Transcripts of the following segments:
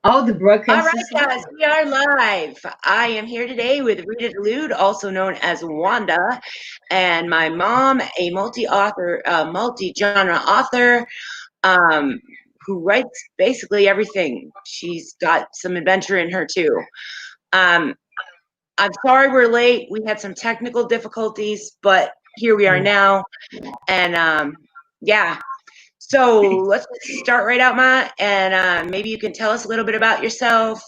Oh, the All broadcast right, is guys, live. we are live. I am here today with Rita Delude, also known as Wanda, and my mom, a multi-author, multi-genre author, um, who writes basically everything. She's got some adventure in her too. Um, I'm sorry we're late. We had some technical difficulties, but here we are now. And yeah, so let's start right out, Ma, and maybe you can tell us a little bit about yourself,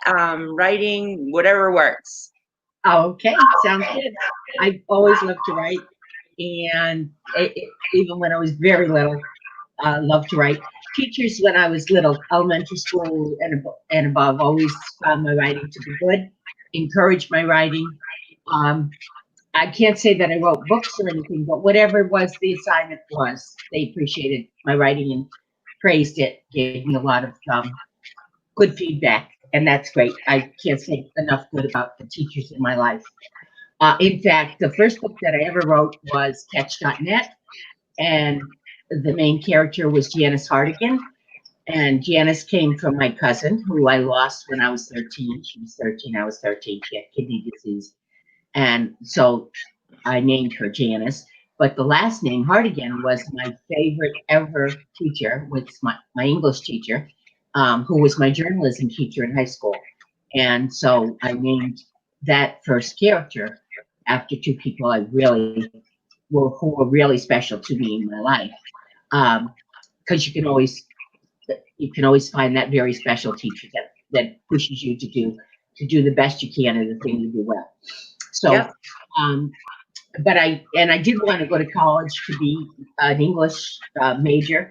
writing, whatever works. Okay, sounds good. I've always loved to write, and even when I was very little, loved to write. Teachers, when I was little, elementary school and above, always found my writing to be good, encouraged my writing. Um, I can't say that I wrote books or anything, but whatever it was the assignment was, they appreciated my writing and praised it, gave me a lot of good feedback, and that's great. I can't say enough good about the teachers in my life. In fact, the first book that I ever wrote was Catch.net, and the main character was Janice Hardigan. And Janice came from my cousin, who I lost when I was 13. She was 13, I was 13. She had kidney disease. And so I named her Janice. But the last name, Hardigan, was my favorite ever teacher, was my English teacher, who was my journalism teacher in high school. And so I named that first character after two people I really who were really special to me in my life. Because you can always find that very special teacher that pushes you to do the best you can in the thing you do well. So, Yep. But I did want to go to college to be an English major,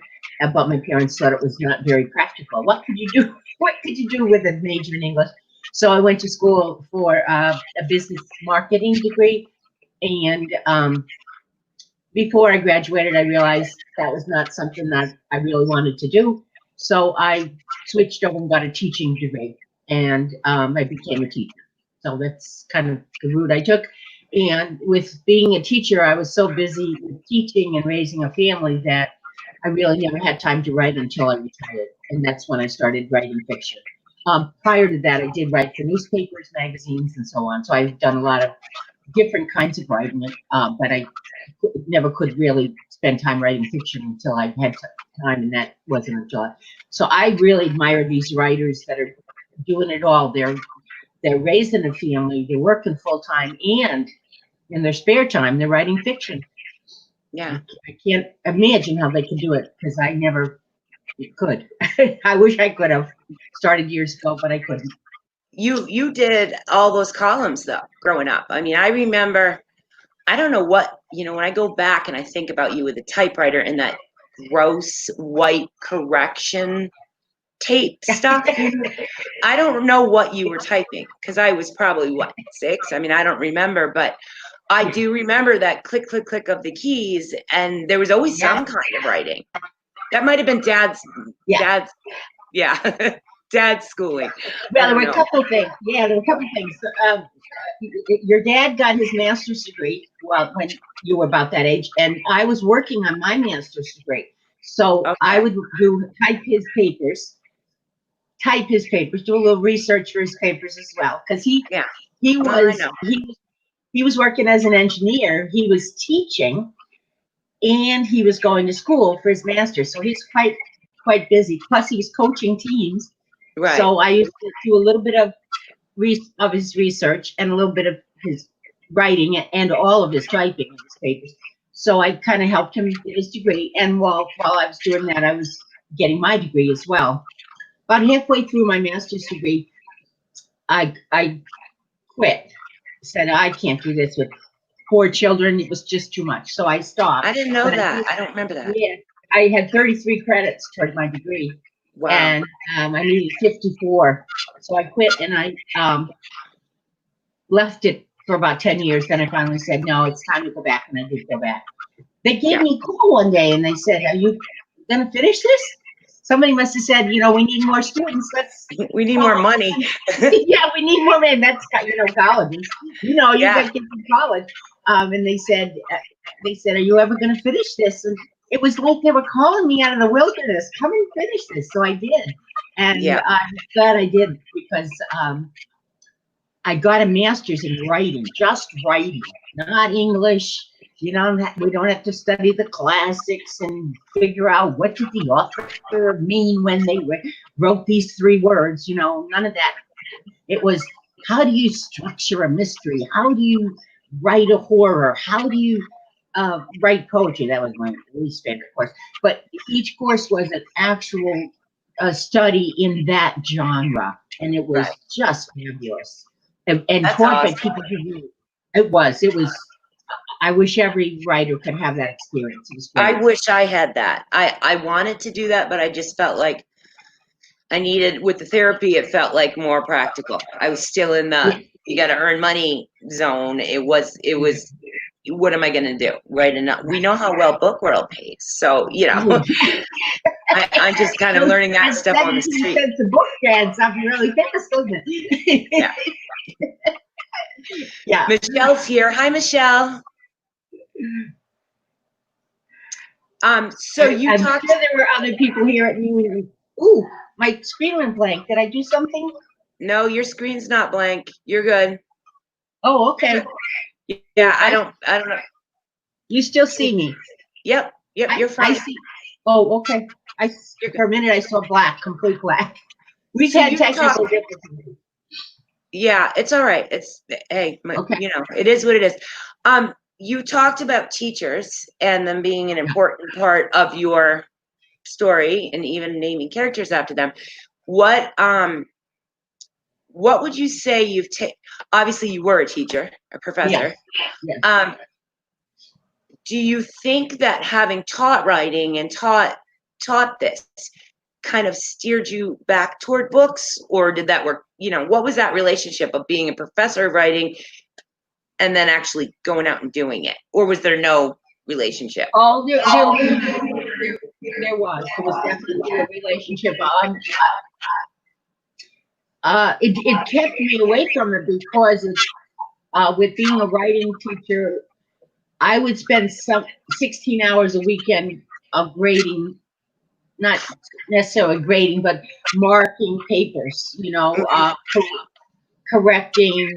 but my parents thought it was not very practical. What could you do? What could you do with a major in English? So I went to school for a business marketing degree, and before I graduated, I realized that was not something that I really wanted to do. So I switched over and got a teaching degree, and I became a teacher. So that's kind of the route I took. And with being a teacher, I was so busy with teaching and raising a family that I really never had time to write until I retired. And that's when I started writing fiction. Prior to that, I did write for newspapers, magazines, and so on. So I've done a lot of different kinds of writing, but I never could really spend time writing fiction until I had time, and that wasn't until so I really admire these writers that are doing it all. They're raising a family, they're working full time, and in their spare time, they're writing fiction. Yeah. I can't imagine how they can do it because I never could. I wish I could have started years ago, but I couldn't. You did all those columns though, growing up. I mean, I remember, I don't know what, when I go back and I think about you with a typewriter and that gross white correction tape stuff. I don't know what you were typing because I was probably what, 6? I mean, I don't remember, but I do remember that click, click, click of the keys, and there was always some kind of writing. That might have been dad's, yeah, dad's schooling. Well, there were a couple of things. Yeah, there were a couple of things. Your dad got his master's degree, well, when you were about that age, and I was working on my master's degree. So I would type his papers, do a little research for his papers as well, because he was working as an engineer. He was teaching, and he was going to school for his master's. So he's quite busy. Plus, he was coaching teams. Right. So I used to do a little bit of his research and a little bit of his writing and all of his typing of his papers. So I kind of helped him get his degree. And while I was doing that, I was getting my degree as well. About halfway through my master's degree, I quit. Said, I can't do this with 4 children. It was just too much. So I stopped. I didn't know that. I don't remember that. Yeah, I had 33 credits toward my degree. Wow. And I needed 54. So I quit, and I left it for about 10 years. Then I finally said, no, it's time to go back. And I did go back. They gave me a call one day, and they said, are you going to finish this? Somebody must have said, we need more students. We need more money. Yeah, we need more money. That's, colleges. You got kids in college. And they said, are you ever going to finish this? And it was like they were calling me out of the wilderness. Come and finish this. So I did. And Yeah. I'm glad I did, because I got a master's in writing, just writing, not English. We don't have to study the classics and figure out what did the author mean when they wrote these 3 words. None of that. It was, how do you structure a mystery? How do you write a horror? How do you write poetry? That was my least favorite course. But each course was an actual study in that genre, and it was Right. just fabulous. And That's taught by awesome. people who knew. It was. I wish every writer could have that experience. It was great. I wish I had that. I wanted to do that, but I just felt like I needed, with the therapy, it felt like more practical. I was still in the you got to earn money zone. It was what am I going to do? Right? And we know how well Book World pays. So, I'm just kind of learning that stuff on the street. Cents a book adds up really fast, doesn't it? Yeah. Yeah. Michelle's here. Hi, Michelle. So you I'm talked. sure there were other people here at New. Ooh, my screen went blank. Did I do something? No, your screen's not blank. You're good. Oh, okay. Yeah, I don't know. You still see me? Yep, you're fine. I see. Oh, okay. For a minute I saw black, complete black. We've had technical difficulties. Yeah, it's all right. It's hey, Okay. It is what it is. You talked about teachers and them being an important part of your story, and even naming characters after them. What would you say you've taken? Obviously, you were a teacher, a professor. Yes. Do you think that having taught writing and taught this kind of steered you back toward books, or did that work? What was that relationship of being a professor of writing and then actually going out and doing it, or was there no relationship? Oh, there was definitely a relationship. It kept me away from it because with being a writing teacher, I would spend 16 hours a weekend of grading, not necessarily grading, but marking papers, correcting,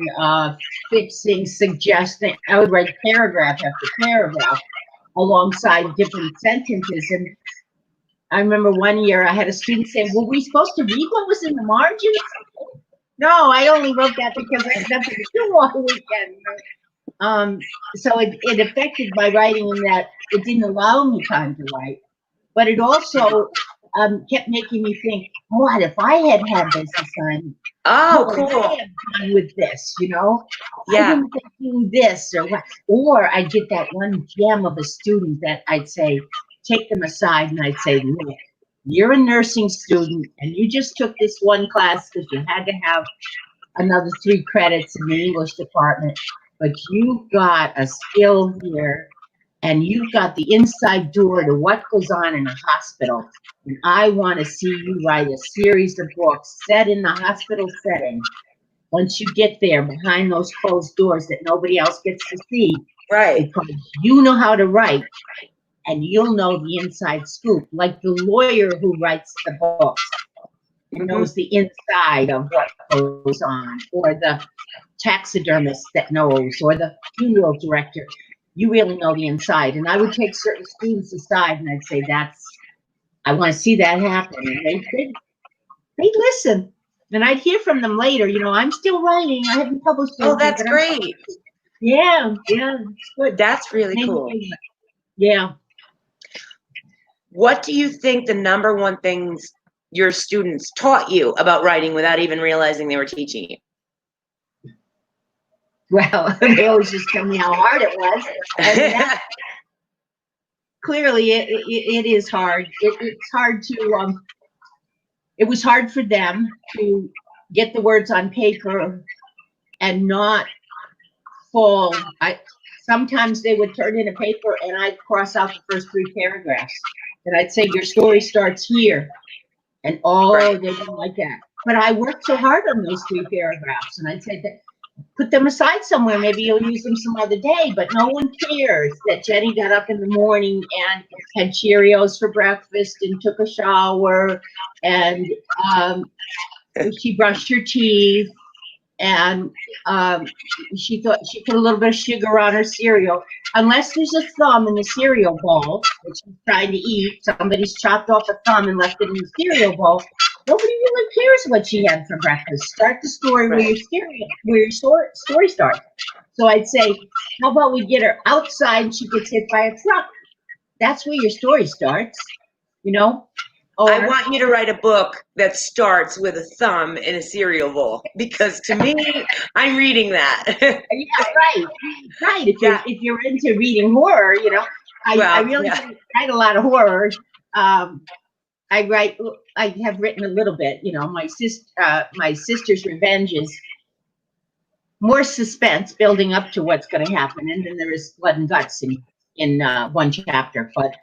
fixing, suggesting. I would write paragraph after paragraph alongside different sentences. And I remember one year I had a student say, were we supposed to read what was in the margins? No, I only wrote that because I had nothing to do all the weekend. So it affected my writing in that it didn't allow me time to write, but it also kept making me think, what if I had this assignment? Oh, cool. What would I have done with this, Yeah. I didn't do this or what. Or I'd get that one gem of a student that I'd say, take them aside and I'd say, look, you're a nursing student and you just took this one class because you had to have another 3 credits in the English department, but you've got a skill here and you've got the inside door to what goes on in a hospital. And I want to see you write a series of books set in the hospital setting. Once you get there behind those closed doors that nobody else gets to see, right? Because you know how to write and you'll know the inside scoop, like the lawyer who writes the books knows the inside of what goes on, or the taxidermist that knows, or the funeral director. You really know the inside. And I would take certain students aside and I'd say, I want to see that happen. And they'd listen. And I'd hear from them later, I'm still writing. I haven't published anything. Oh, that's great. Yeah, it's good. That's really cool. Yeah. What do you think the number one things your students taught you about writing without even realizing they were teaching you? Well, they always just tell me how hard it was. And clearly, it is hard. It's hard to. It was hard for them to get the words on paper and not fall. Sometimes they would turn in a paper and I'd cross out the first 3 paragraphs. And I'd say, your story starts here. And they didn't like that. But I worked so hard on those 3 paragraphs. And I'd say, put them aside somewhere. Maybe you'll use them some other day, but no one cares that Jenny got up in the morning and had Cheerios for breakfast and took a shower and she brushed her teeth and she thought she put a little bit of sugar on her cereal. Unless there's a thumb in the cereal bowl that she's trying to eat, somebody's chopped off a thumb and left it in the cereal bowl. Nobody really cares what she had for breakfast. Start the story where your story starts. So I'd say, how about we get her outside and she gets hit by a truck? That's where your story starts, you know? Or, I want you to write a book that starts with a thumb in a cereal bowl, because to me, I'm reading that. Yeah, right. If you're into reading horror, you know, I really don't write a lot of horror. I have written a little bit. You know, my sister's revenge is more suspense building up to what's going to happen, and then there is blood and guts in one chapter. But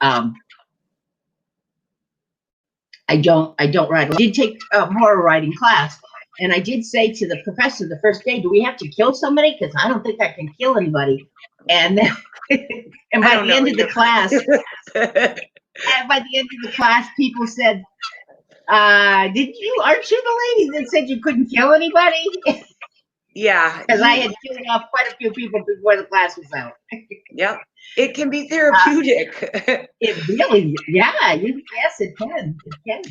I don't write. I did take a horror writing class, and I did say to the professor the first day, "Do we have to kill somebody? Because I don't think I can kill anybody." And then, and by the end of the class, people said, "Aren't you the lady that said you couldn't kill anybody?" Yeah, because I had killed off quite a few people before the class was out. Yep, it can be therapeutic. It really, yes, it can. It can.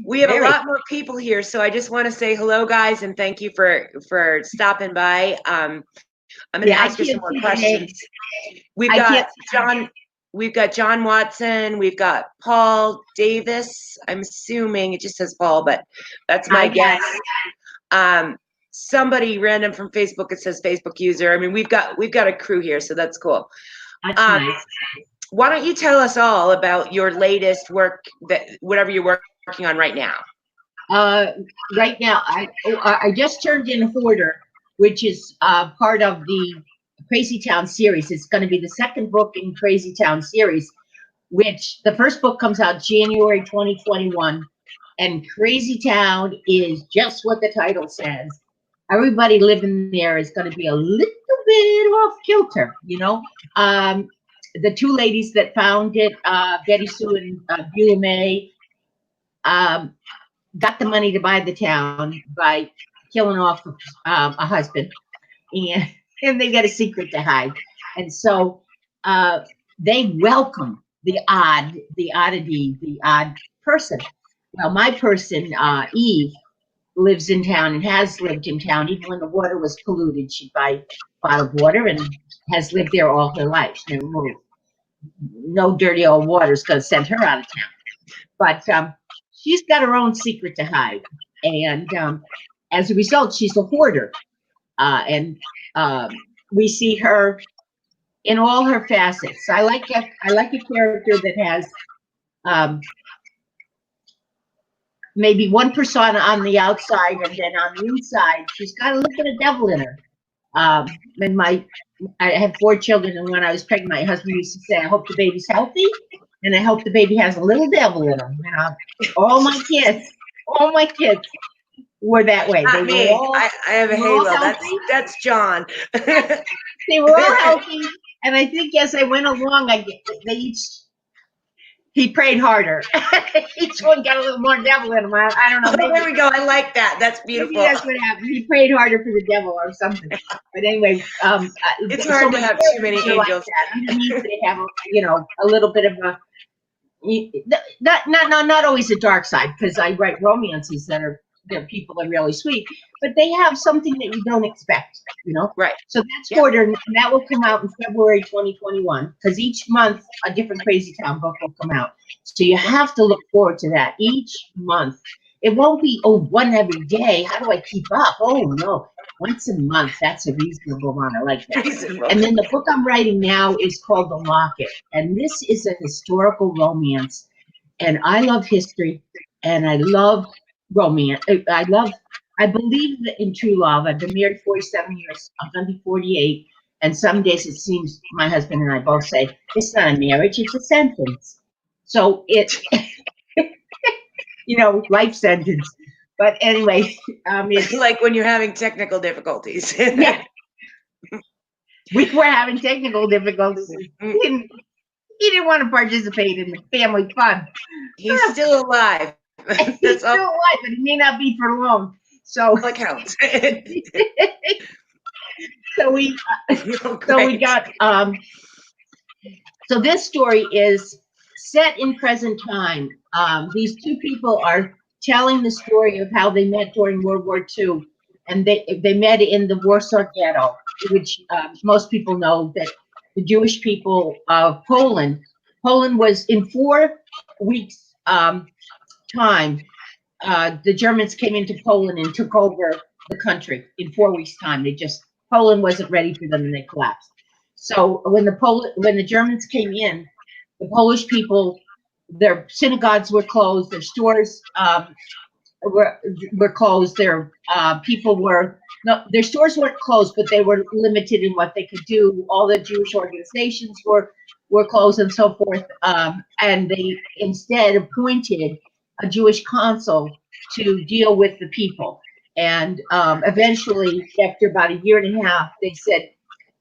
We have a lot more people here, so I just want to say hello, guys, and thank you for stopping by. I'm going to ask you some more questions. We've got John Watson. We've got Paul Davis. I'm assuming it just says Paul, but that's my guess. Somebody random from Facebook. It says Facebook user. I mean, we've got a crew here, so that's cool. That's nice. Why don't you tell us all about your latest work, whatever you're working on right now? Right now, I just turned in Hoarder, which is part of the Crazy Town series. It's going to be the second book in Crazy Town series, which the first book comes out January 2021, and Crazy Town is just what the title says. Everybody living there is going to be a little bit off kilter, you know. The two ladies that found it, Betty Sue and Beulah May, got the money to buy the town by killing off a husband, and they got a secret to hide, and so they welcome the odd person. Well, my person, Eve, lives in town and has lived in town even when the water was polluted. She'd buy bottled water and has lived there all her life. She never moved. No dirty old water's going to send her out of town. But she's got her own secret to hide. And as a result, she's a hoarder. And we see her in all her facets. I like a character that has maybe one persona on the outside, and then on the inside, she's got a little bit of devil in her. And I had 4 children, and when I was pregnant, my husband used to say, "I hope the baby's healthy, and I hope the baby has a little devil in him." And all my kids were that way. Not me. I have a halo. That's John. They were all healthy, and I think as I went along, he prayed harder. Each one got a little more devil in him. I don't know. There we go. I like that. That's beautiful. Maybe that's what happened. He prayed harder for the devil or something. But anyway, it's hard to have too many angels. Like underneath, they have a little bit of a not always a dark side, because I write romances that people are really sweet, but they have something that you don't expect, Right. So that's Hoarder, and that will come out in February 2021, because each month a different Crazy Town book will come out. So you have to look forward to that each month. It won't be, one every day. How do I keep up? Oh, no. Once a month, that's a reasonable amount. I like that. And then the book I'm writing now is called The Locket, and this is a historical romance. And I love history, and I love romance. I believe in true love. I've been married 47 years. I'm going to be 48. And some days it seems my husband and I both say, it's not a marriage, it's a sentence. So life sentence. But anyway, it's like when you're having technical difficulties. Yeah, We were having technical difficulties. Mm. He didn't want to participate in the family fun. He's still alive. He's That's all still alive, but he may not be for long. So, that counts. so we Oh, so we great. got so this story is set in present time. These two people are telling the story of how they met during World War II, and they met in the Warsaw Ghetto, which most people know that the Jewish people of Poland. Poland was in 4 weeks time. The Germans came into Poland and took over the country in 4 weeks' time. Poland wasn't ready for them, and they collapsed. So when the Germans came in, the Polish people, their synagogues were closed, their stores were closed, their people were no, their stores weren't closed, but they were limited in what they could do. All the Jewish organizations were closed and so forth, and they instead appointed a Jewish consul to deal with the people. And eventually, after about a year and a half, they said,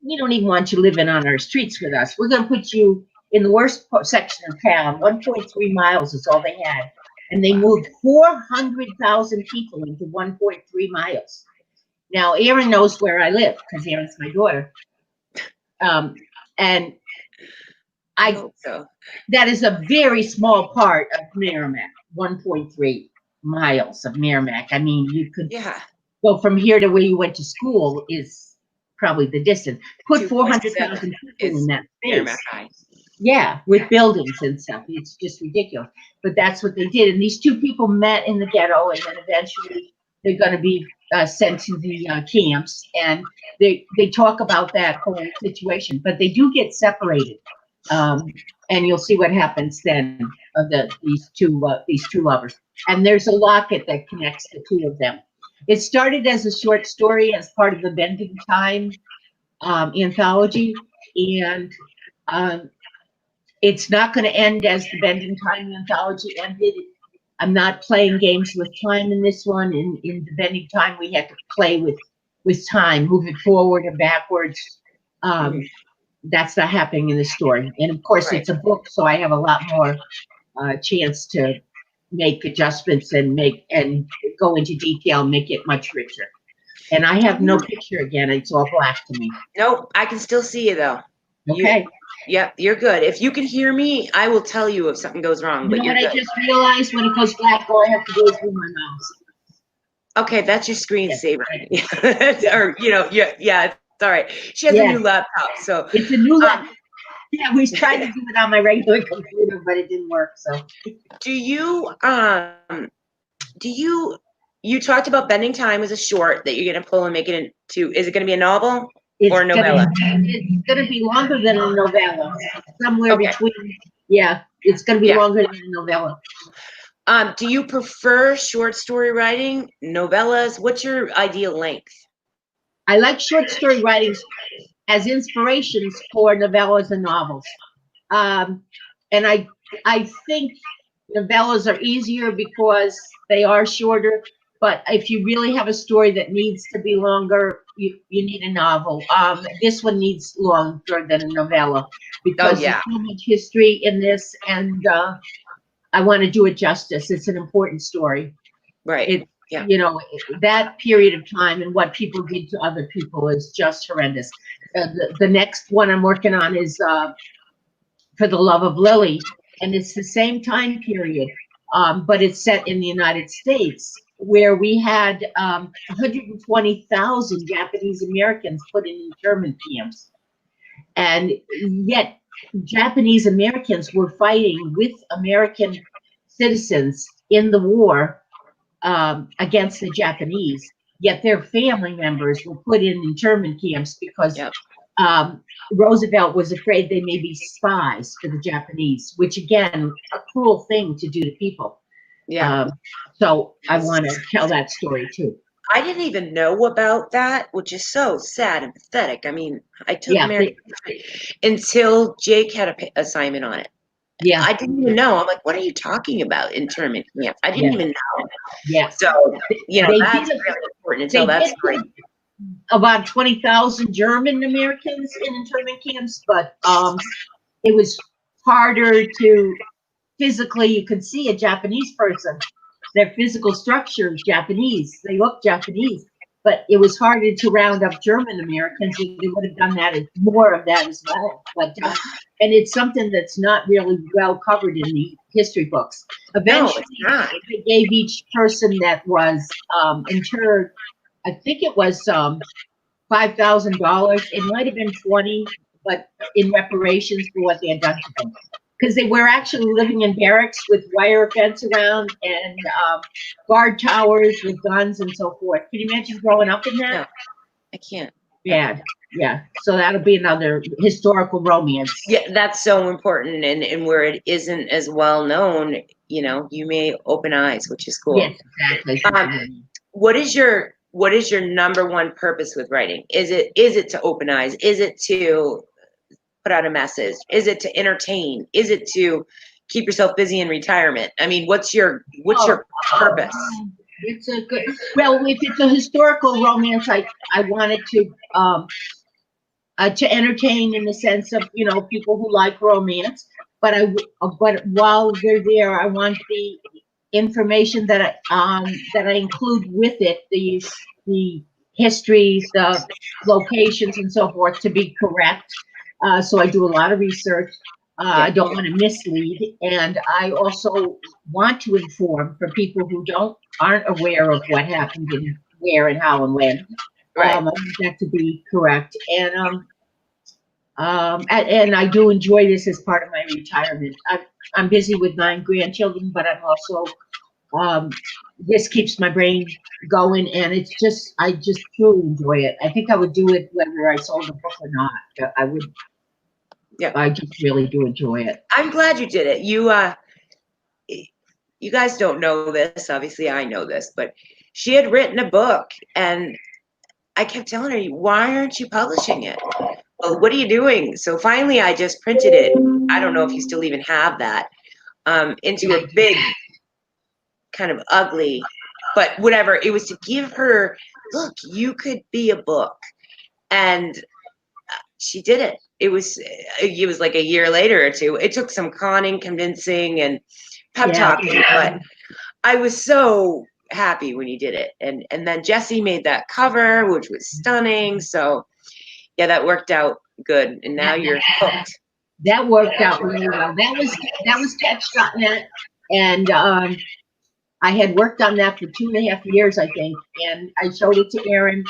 "We don't even want you living on our streets with us. We're going to put you in the worst section of town. 1.3 miles is all they had." And they moved 400,000 people into 1.3 miles. Now, Erin knows where I live because Erin's my daughter. And I hope so. that is a very small part of Merrimack, 1.3 miles of Merrimack. I mean, you could go from here to where you went to school is probably the distance. Put 400,000 people in that space. Yeah, with buildings and stuff. It's just ridiculous. But that's what they did. And these two people met in the ghetto, and then eventually they're going to be sent to the camps. And they talk about that whole situation. But they do get separated. And you'll see what happens then of these two lovers. And there's a locket that connects the two of them. It started as a short story as part of the Bending Time anthology. And it's not going to end as the Bending Time anthology ended. I'm not playing games with time in this one. In the Bending Time, we had to play with time, move it forward and backwards. That's not happening in this story. And of course, it's a book, so I have a lot more chance to make adjustments and go into detail, make it much richer. And I have no picture again. It's all black to me. Nope, I can still see you though. Okay. Yep, you're good. If you can hear me, I will tell you if something goes wrong. You know what I just realized? When it goes black, all I have to do is move my mouse. Okay, that's your screensaver. Or it's all right. She has a new laptop, so it's a new laptop. Yeah, we tried to do it on my regular computer, but it didn't work. So, you talked about Bending Time as a short that you're going to pull and make it into? Is it going to be a novel or a novella? It's going to be longer than a novella. Somewhere between. Yeah, it's going to be longer than a novella. Do you prefer short story writing, novellas? What's your ideal length? I like short story writings as inspirations for novellas and novels. And I think novellas are easier because they are shorter. But if you really have a story that needs to be longer, you need a novel. This one needs longer than a novella because there's so much history in this, and I want to do it justice. It's an important story. Right. That period of time and what people did to other people is just horrendous. The next one I'm working on is For the Love of Lily, and it's the same time period, but it's set in the United States, where we had 120,000 Japanese Americans put in internment camps, and yet Japanese Americans were fighting with American citizens in the war against the Japanese, yet their family members were put in internment camps because Roosevelt was afraid they may be spies for the Japanese, which again, a cruel thing to do to people. So I want to tell that story too. I didn't even know about that, which is so sad and pathetic. I mean, I took American history until Jake had an assignment on it. Yeah, I didn't even know. I'm like, what are you talking about? Internment camp? I didn't even know. Yeah. So that's really important. Until that story. about 20,000 German Americans in internment camps, but it was harder to physically, you could see a Japanese person. Their physical structure is Japanese. They look Japanese, but it was harder to round up German Americans. They would have done that, more of that as well. But and it's something that's not really well covered in the history books. Eventually, they gave each person that was interred, I think it was $5,000. It might have been 20, but in reparations for what they had done to them. Because they were actually living in barracks with wire fence around and guard towers with guns and so forth. Can you imagine growing up in that? No, I can't. Yeah, yeah. So that'll be another historical romance. Yeah, that's so important, and where it isn't as well known, you know, you may open eyes, which is cool. Yes, exactly. What is your number one purpose with writing? Is it to open eyes? Is it to put out a message? Is it to entertain? Is it to keep yourself busy in retirement? I mean, what's your purpose? It's a good, well, if it's a historical romance, I wanted to entertain in the sense of, you know, people who like romance, but while they're there, I want the information that I include with it, the histories, the locations and so forth, to be correct. So I do a lot of research. I don't want to mislead, and I also want to inform for people who aren't aware of what happened and where and how and when. Right. I want that to be correct, and I do enjoy this as part of my retirement. I'm busy with 9 grandchildren, but I'm also this keeps my brain going, and I just truly enjoy it. I think I would do it whether I sold a book or not. I would. Yeah, I just really do enjoy it. I'm glad you did it. You guys don't know this. Obviously, I know this, but she had written a book, and I kept telling her, "Why aren't you publishing it? Well, what are you doing?" So finally, I just printed it. I don't know if you still even have that, into a big, kind of ugly, but whatever. It was to give her, look, you could be a book, and she did it. It was like a year later or two. It took some conning, convincing, and pep talking, but I was so happy when you did it. And then Jesse made that cover, which was stunning. So yeah, that worked out good. And now you're hooked. That worked out really well. That was Catch.net, and I had worked on that for 2.5 years, I think, and I showed it to Aaron.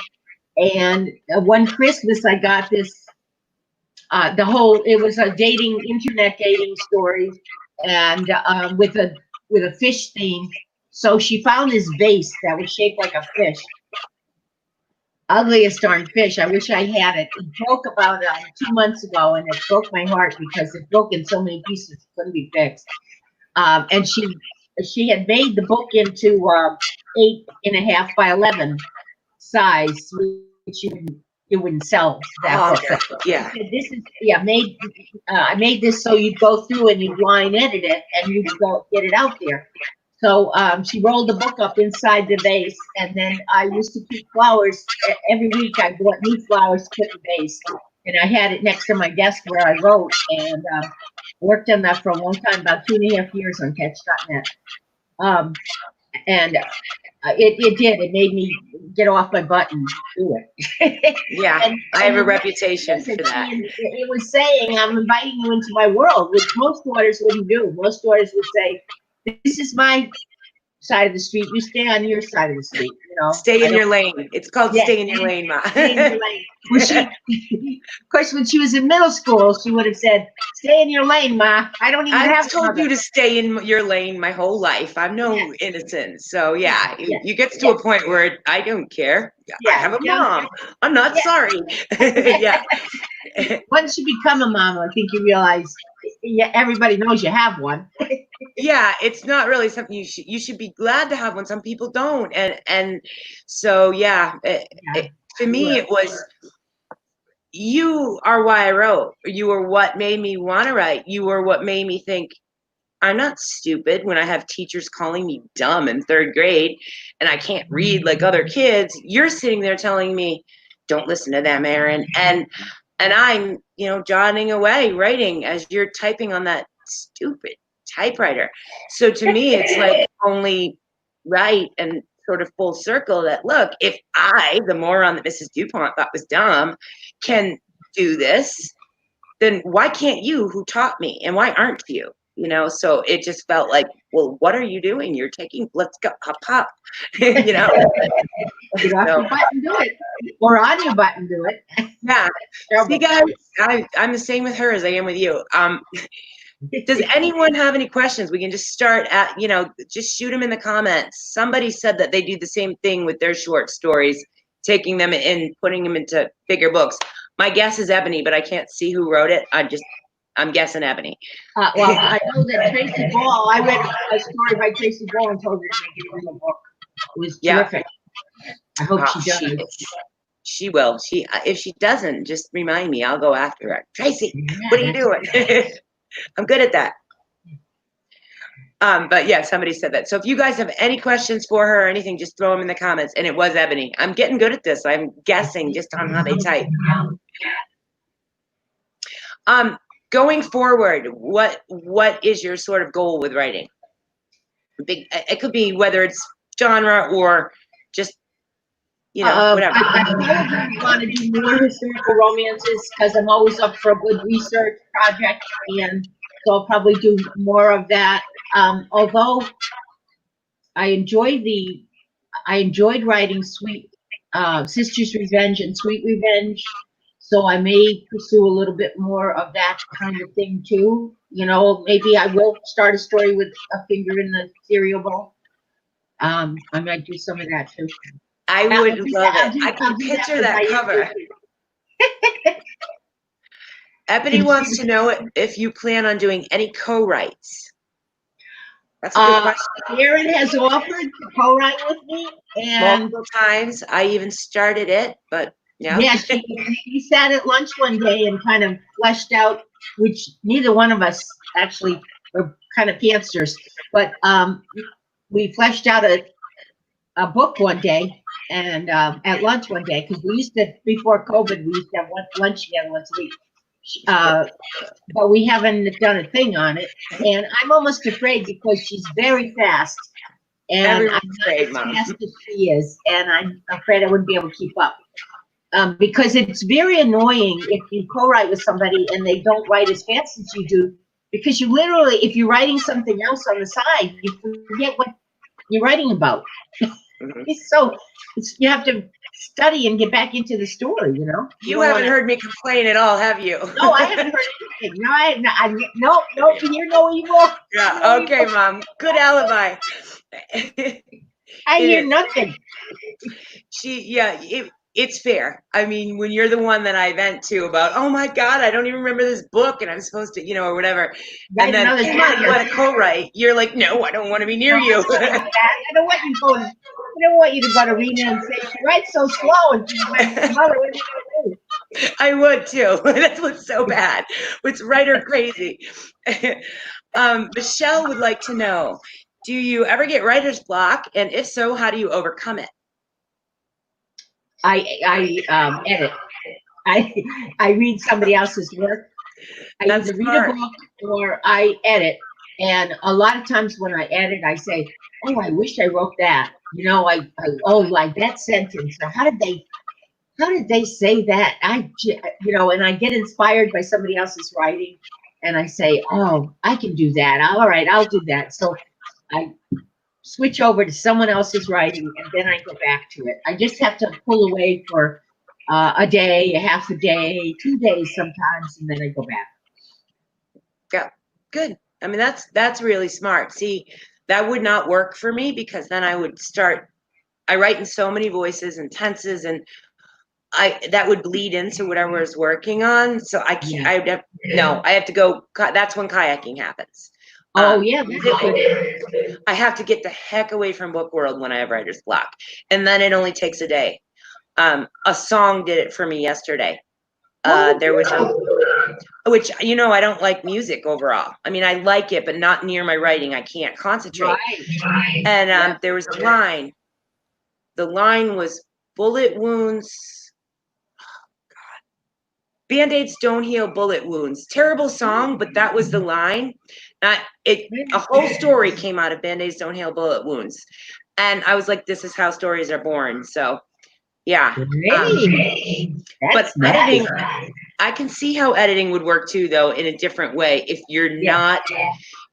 And one Christmas, I got this. It was a internet dating story, and with a fish theme. So she found this vase that was shaped like a fish. Ugliest darn fish. I wish I had it. It broke about 2 months ago, and it broke my heart because it broke in so many pieces. It couldn't be fixed. And she had made the book into 8.5 by 11 size, which you wouldn't sell that book. Yeah. This is made. I made this so you'd go through and you'd line edit it and you'd go get it out there. So she rolled the book up inside the vase, and then I used to keep flowers. Every week I bought new flowers to put in the vase, and I had it next to my desk where I wrote, and worked on that for a long time, about 2.5 years on Catch.net. And it did. It made me get off my butt and do it. Yeah, I have a reputation for that. It was saying, "I'm inviting you into my world," which most daughters wouldn't do. Most daughters would say, "This is my side of the street. You stay on your side of the street." You know, stay in your lane. It's called stay in your lane, Ma. Stay in your lane. Of course, when she was in middle school, she would have said, "Stay in your lane, Ma. I don't even have told you to stay in your lane my whole life. I'm no innocent." So yeah, you get to a point where I don't care. I have a mom. I'm not sorry. Yeah. Once you become a mom, I think you realize, everybody knows you have one. Yeah, it's not really something you should be glad to have one. Some people don't, and so to me it was, you are why I wrote. You were what made me want to write. You were what made me think I'm not stupid when I have teachers calling me dumb in 3rd grade and I can't read like other kids. You're sitting there telling me, don't listen to them, Aaron. And I'm, jotting away, writing as you're typing on that stupid typewriter. So to me, it's like only right and sort of full circle that, look, if I, the moron that Mrs. DuPont thought was dumb, can do this, then why can't you, who taught me, and why aren't you? So it just felt like, well, what are you doing? You're taking, let's go, hop, hop, Get off your button, do it. Or on your button, do it. Yeah. See, guys, I'm the same with her as I am with you. Does anyone have any questions? We can just start at, just shoot them in the comments. Somebody said that they do the same thing with their short stories, taking them and putting them into bigger books. My guess is Ebony, but I can't see who wrote it. I'm guessing Ebony. Well, I know that Tracy Ball, I read a story by Tracy Ball and told her to make it into a book. It was terrific. I hope she does. She will. If she doesn't, just remind me. I'll go after her. Tracy, what are you doing? I'm good at that. But yeah, somebody said that. So if you guys have any questions for her or anything, just throw them in the comments. And it was Ebony. I'm getting good at this. I'm guessing just on how they type. Going forward, what is your sort of goal with writing? It could be whether it's genre or just, whatever. I probably want to do more historical romances because I'm always up for a good research project, and so I'll probably do more of that. Although I enjoyed writing Sister's Revenge and Sweet Revenge, so I may pursue a little bit more of that kind of thing too. Maybe I will start a story with a finger in the cereal bowl. I might do some of that too. I would love it. I can picture that cover. Ebony wants to know if you plan on doing any co-writes. That's a good question. Aaron has offered to co-write with me, and multiple times. I even started it, but yeah, she sat at lunch one day and kind of fleshed out, which neither one of us actually were kind of pantsers, but we fleshed out a book one day and at lunch one day, because we used to, before COVID, we used to have lunch together once a week. But we haven't done a thing on it, and I'm almost afraid because she's very fast, and I'm not as fast as she is, and I'm afraid I wouldn't be able to keep up. Because it's very annoying if you co-write with somebody and they don't write as fast as you do, because you literally, if you're writing something else on the side, you forget what you're writing about. So you have to study and get back into the story, You haven't heard me complain at all, have you? No, I haven't heard anything. No, you're no evil. Yeah, okay, Mom. Good alibi. I hear nothing. It's fair. I mean, when you're the one that I vent to about, oh my God, I don't even remember this book and I'm supposed to, or whatever. And then you want to co-write. You're like, no, I don't want to be near you. I don't want you to go to Rena and say, she writes so slow. And she's like, Mother, what are you going to do? I would too. That's what's so bad. It's writer crazy. Michelle would like to know, do you ever get writer's block? And if so, how do you overcome it? I edit. I read somebody else's work. I either read a book or I edit. And a lot of times when I edit, I say, oh, I wish I wrote that. Like that sentence. Or how did they say that? And I get inspired by somebody else's writing, and I say, oh, I can do that. All right, I'll do that. So I switch over to someone else's writing, and then I go back to it. I just have to pull away for a day, a half a day, 2 days sometimes, and then I go back. Yeah, good. I mean, that's really smart. See, that would not work for me, because then I write in so many voices and tenses, and that would bleed into whatever I was working on. So I can't, I have to go. That's when kayaking happens. Oh yeah, I have to get the heck away from book world when I have writer's block, and then it only takes a day. A song did it for me yesterday. There was which I don't like music overall. I mean, I like it, but not near my writing. I can't concentrate. Right. And there was a line. The line was bullet wounds Band-Aids don't heal bullet wounds. Terrible song, but that was the line. A whole story came out of Band-Aids don't heal bullet wounds. And I was like, this is how stories are born. So, yeah. But editing, I can see how editing would work too, though, in a different way. If you're not,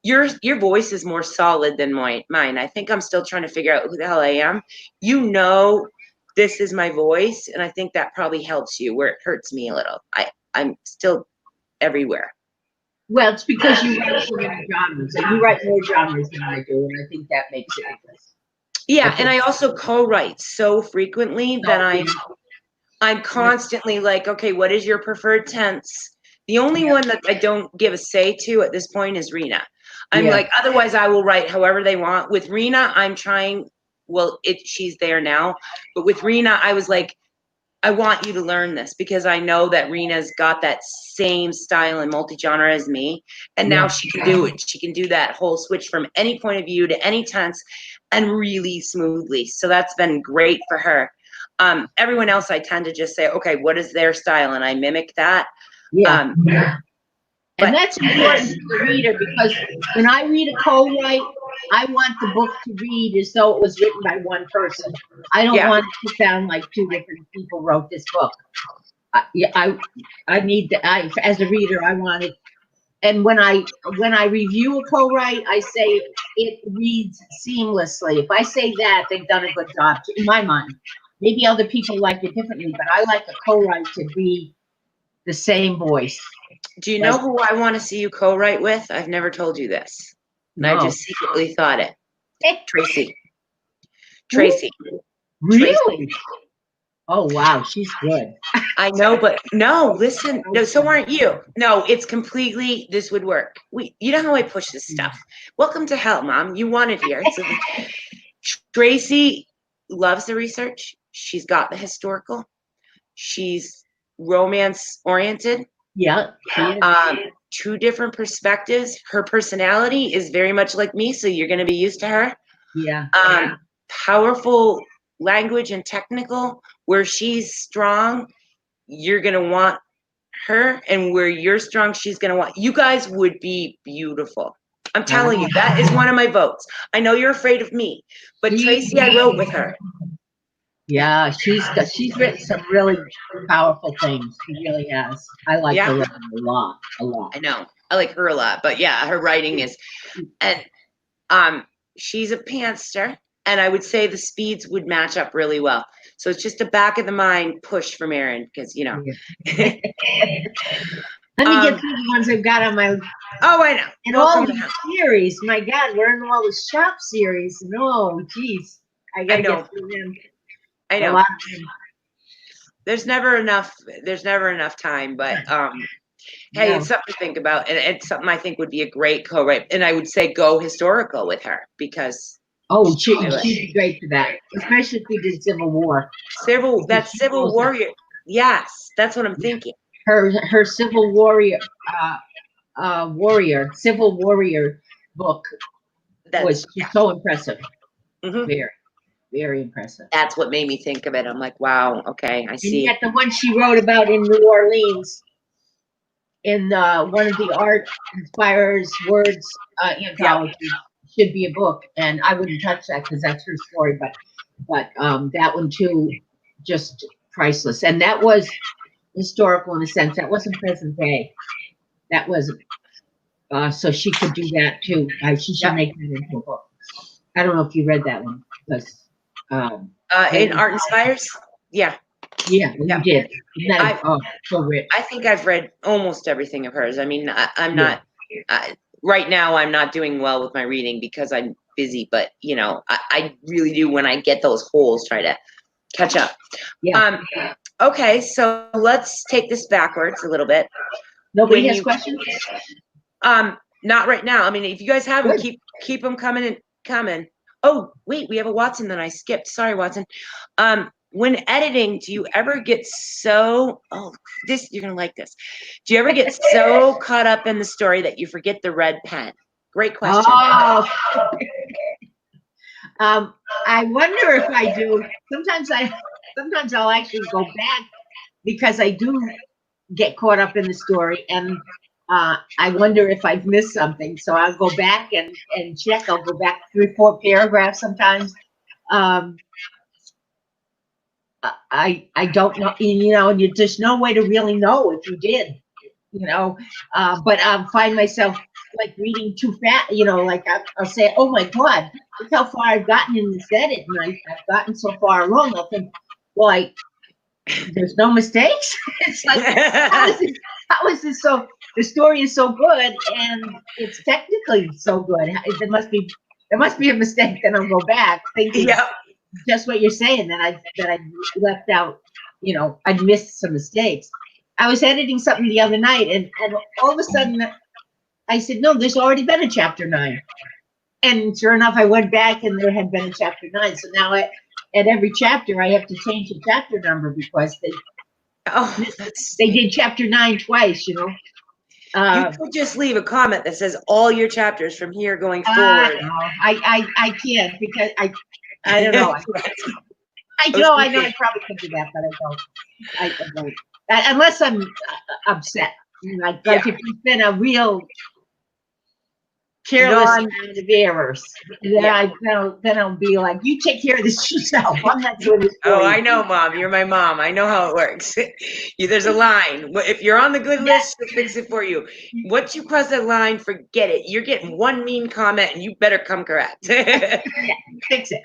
your voice is more solid than mine. I think I'm still trying to figure out who the hell I am. You know, this is my voice, and I think that probably helps you where it hurts me a little. I'm still everywhere. Well, it's because you write so many genres, and you write more genres than I do, and I think that makes it different. Yeah, and I also co-write so frequently that I'm constantly like, okay, what is your preferred tense? The only one that I don't give a say to at this point is Rena. I'm like, otherwise I will write however they want. With Rena, I'm trying, well, she's there now, but with Rena, I was like, I want you to learn this because I know that Rena's got that same style and multi-genre as me. And now she can do it. She can do that whole switch from any point of view to any tense and really smoothly. So that's been great for her. Everyone else, I tend to just say, okay, what is their style? And I mimic that. And that's important to the reader because when I read a co-write, I want the book to read as though it was written by one person. I don't want it to sound like two different people wrote this book. I need as a reader, I want it. And when I review a co-write, I say it reads seamlessly. If I say that, they've done a good job in my mind. Maybe other people like it differently, but I like a co-write to be the same voice. Do you know who I want to see you co-write with? I've never told you this. And I just secretly thought it. Tracy. Tracy. Really? Tracy. Oh, wow. She's good. I know, but no, listen. No, so aren't you. No, it's completely, this would work. You know how I push this stuff. Welcome to hell, Mom. You want it here. So, Tracy loves the research. She's got the historical. She's romance oriented. Yeah. Two different perspectives. Her personality is very much like me, so you're going to be used to her. Yeah. Powerful language and technical. Where she's strong, you're going to want her, and where you're strong, she's going to want. You guys would be beautiful. I'm telling you, that is one of my votes. I know you're afraid of me, but Tracy, I wrote with her. Yeah, she's written some really powerful things. She really has. I like her writing a lot. I know. I like her a lot, but yeah, her writing is, and she's a pantster, and I would say the speeds would match up really well. So it's just a back of the mind push from Erin because you know. Let me get through the ones I've got on my. Oh, I know. And all the series. My God, we're in all the shop series. No, geez, I gotta get through them. I know. There's never enough time, but hey, it's something to think about, and it's something I think would be a great co-write. And I would say go historical with her because she'd be great for that, especially if we did Civil War. Civil Warrior. Yes, that's what I'm thinking. Her Civil Warrior book was so impressive. Very. Very impressive. That's what made me think of it. I'm like, wow, okay, I see. And yet the one she wrote about in New Orleans, in one of the Art Inspires Words anthologies, should be a book. And I wouldn't touch that because that's her story. But that one too, just priceless. And that was historical in a sense. That wasn't present day. That wasn't. So she could do that too. She should make that into a book. I don't know if you read that one because. In Art Inspires? Yeah, you did. So rich. I think I've read almost everything of hers. I mean, I'm not right now. I'm not doing well with my reading because I'm busy. But you know, I really do when I get those holes, try to catch up. Yeah. Okay, so let's take this backwards a little bit. Nobody has questions. Not right now. I mean, if you guys have them, keep them coming. Oh, wait, we have a Watson that I skipped. Sorry, Watson. When editing, do you ever get so, you're going to like this. Do you ever get so caught up in the story that you forget the red pen? Great question. I wonder if I do. Sometimes I'll actually go back because I do get caught up in the story, and I wonder if I've missed something. So I'll go back and check. I'll go back 3 or 4 paragraphs sometimes. Um, I don't know, you know, and there's no way to really know if you did, you know. But I'll find myself like reading too fast, you know, like I'll say, oh my God, look how far I've gotten in this edit, and I've gotten so far along. I'll think, well, there's no mistakes. It's like, how is this so, the story is so good and it's technically so good. There must be a mistake. Then I'll go back thinking Yep. just what you're saying, that I left out, you know, I missed some mistakes. I was editing something the other night, and all of a sudden I said, no, there's already been a chapter 9. And sure enough, I went back and there had been a chapter 9. So now at every chapter, I have to change the chapter number because they did chapter 9 twice, you know. You could just leave a comment that says all your chapters from here going forward. I can't, because I don't know. I know I probably could do that, but I don't. Unless I'm upset. Like if it's been a real careless amount of errors, then I'll be like, you take care of this yourself. I'm not doing this for you. Oh, I know, Mom. You're my mom. I know how it works. There's a line. If you're on the good list, she'll fix it for you. Once you cross that line, forget it. You're getting one mean comment, and you better come correct. Fix it.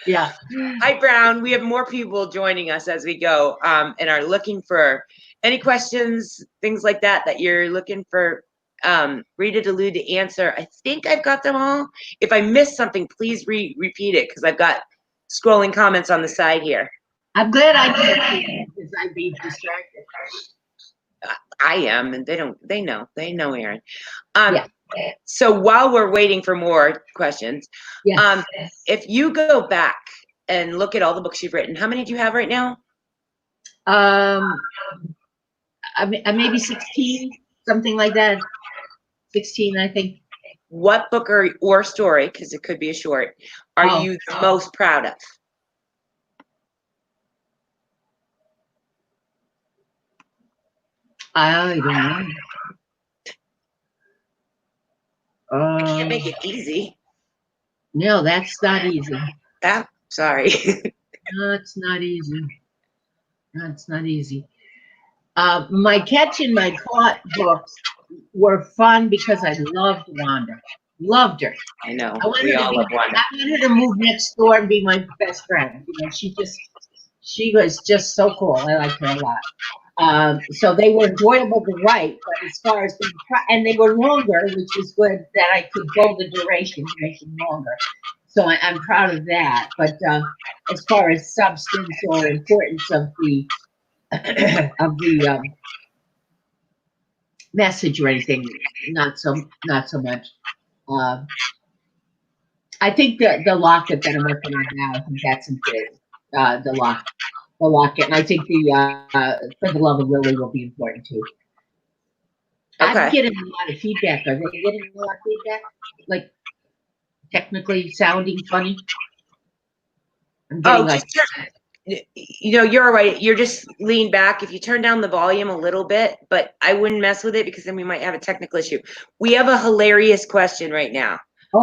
Yeah. Hi, Brown. We have more people joining us as we go, and are looking for any questions, things like that you're looking for Rita DeLude to answer. I think I've got them all. If I missed something, please repeat it, because I've got scrolling comments on the side here. I'm glad I did, because I'd be distracted. I am, and they know, Aaron. So while we're waiting for more questions, if you go back and look at all the books you've written, how many do you have right now? Maybe 16, something like that. 16, I think. What book or story, because it could be a short, are you the most proud of? I don't know. I can't make it easy. No, that's not easy. Sorry. No, it's not easy. That's not easy. My Catch and My Caught books were fun because I loved Wanda. Loved her. I know. I wanted her to move next door and be my best friend. You know, she was just so cool. I liked her a lot. So they were enjoyable to write, but as far as and they were longer, which was good, that I could go the duration to make them longer. So I'm proud of that. But as far as substance or importance of the message or anything, not so much. I think the locket that I'm working on now, I think that's important. The locket, and I think the For the Love of Lily will be important too. Okay. I'm getting a lot of feedback. Are they getting a lot of feedback? Like technically sounding funny? I'm getting you know, you're right. You're just lean back. If you turn down the volume a little bit, but I wouldn't mess with it, because then we might have a technical issue. We have a hilarious question right now.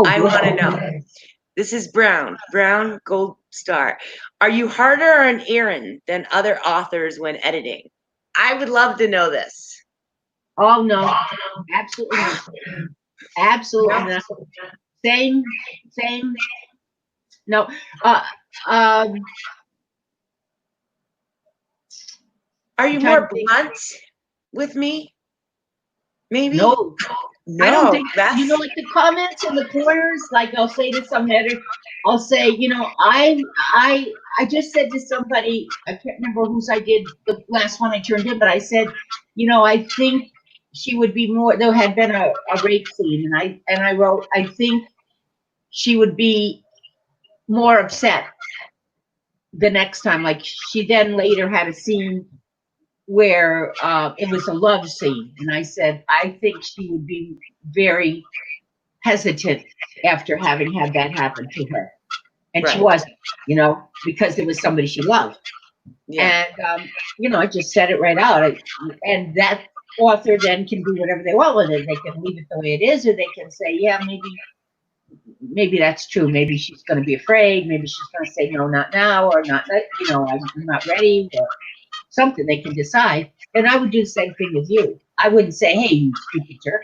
I want to know. This is Brown Gold Star. Are you harder on Aaron than other authors when editing? I would love to know this. Oh no, absolutely not. Absolutely not. Same. No. Are you more blunt with me? Maybe? No. I don't think that. You know, like the comments in the corners, like I'll say to some editor, I'll say, you know, I just said to somebody, I can't remember whose I did the last one I turned in, but I said, you know, I think she would be more, there had been a rape scene, and I wrote, I think she would be more upset the next time. Like she then later had a scene where it was a love scene, and I said, I think she would be very hesitant after having had that happen to her. And she wasn't, you know, because it was somebody she loved. Yeah. And I just said it right out. And that author then can do whatever they want with it. They can leave it the way it is, or they can say, yeah, maybe that's true. Maybe she's going to be afraid. Maybe she's going to say, no, not now, or not, I'm not ready, or something. They can decide. And I would do the same thing with you. I wouldn't say, hey, you stupid jerk.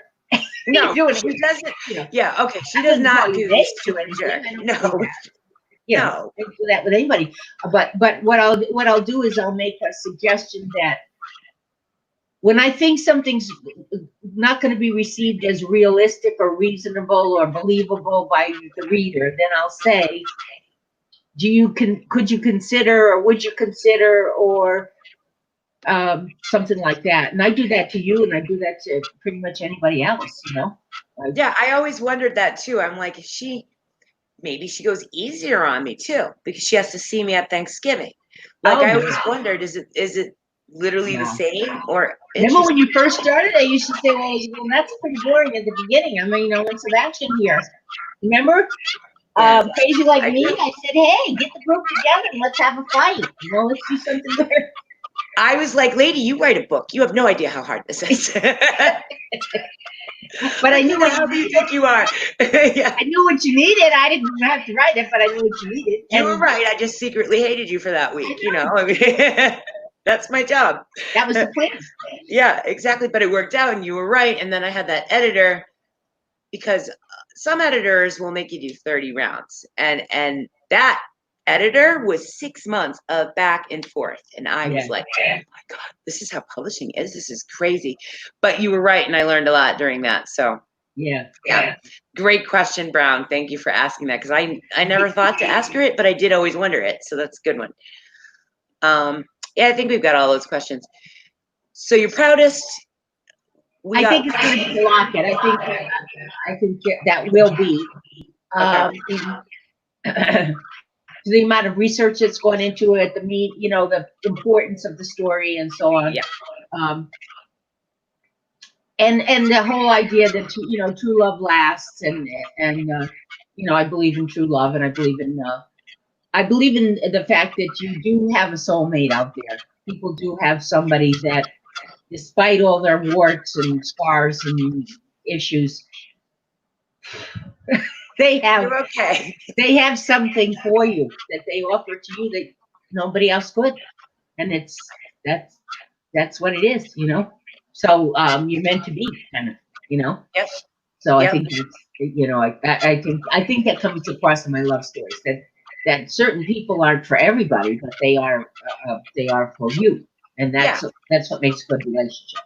No, You're doing she it. doesn't. You know, Yeah. Okay. She I does wouldn't call not you do this names or stupid anything. jerk. I don't do No. that. No. I do that with anybody. But what I'll do is I'll make a suggestion that when I think something's not going to be received as realistic or reasonable or believable by the reader, then I'll say, could you consider, or would you consider, or something like that. And I do that to you, and I do that to pretty much anybody else. Yeah. I always wondered that too. I'm like, maybe she goes easier on me too because she has to see me at Thanksgiving. Like Oh I no, always wondered, is it literally the no. same or Remember when interesting? you first started? I used to say, well, that's pretty boring at the beginning. I mean, I want some action here. Remember? Yeah, Crazy like I me. do. I said, hey, get the group together and let's have a fight. Let's do something there. I was like, lady, you write a book. You have no idea how hard this is. But I Like, knew who the what you hell do you needed. think you are? Yeah, I knew what you needed. I didn't have to write it, but I knew what you needed. you were And right. I just secretly hated you for that I week. know I mean, that's my job. that was the plan. Yeah, exactly. But it worked out, and you were right. And then I had that editor because some editors will make you do 30 rounds, and that editor was 6 months of back and forth, and I was Yeah. like, oh my god, this is how publishing is. This is crazy. But you were right, and I learned a lot during that. So Yeah. yeah, great question, Brown. Thank you for asking that because I never thought to ask her it, but I did always wonder it. So that's a good one. Yeah, I think we've got all those questions. So your proudest, we I got think it's going to be the locket. I think that will be. okay. Um, the amount of research that's gone into it, the importance of the story, and so on. Yeah. Um, and the whole idea that true love lasts, and I believe in true love, and I believe in the fact that you do have a soulmate out there. People do have somebody that, despite all their warts and scars and issues, they have You're okay. they have something for you that they offer to you that nobody else could, and that's what it is. So you're meant to be, kind of, you know. Yep. So I Yep. think I think that comes across in my love stories, that certain people aren't for everybody, but they are for you, and Yeah. that's what makes a good relationship.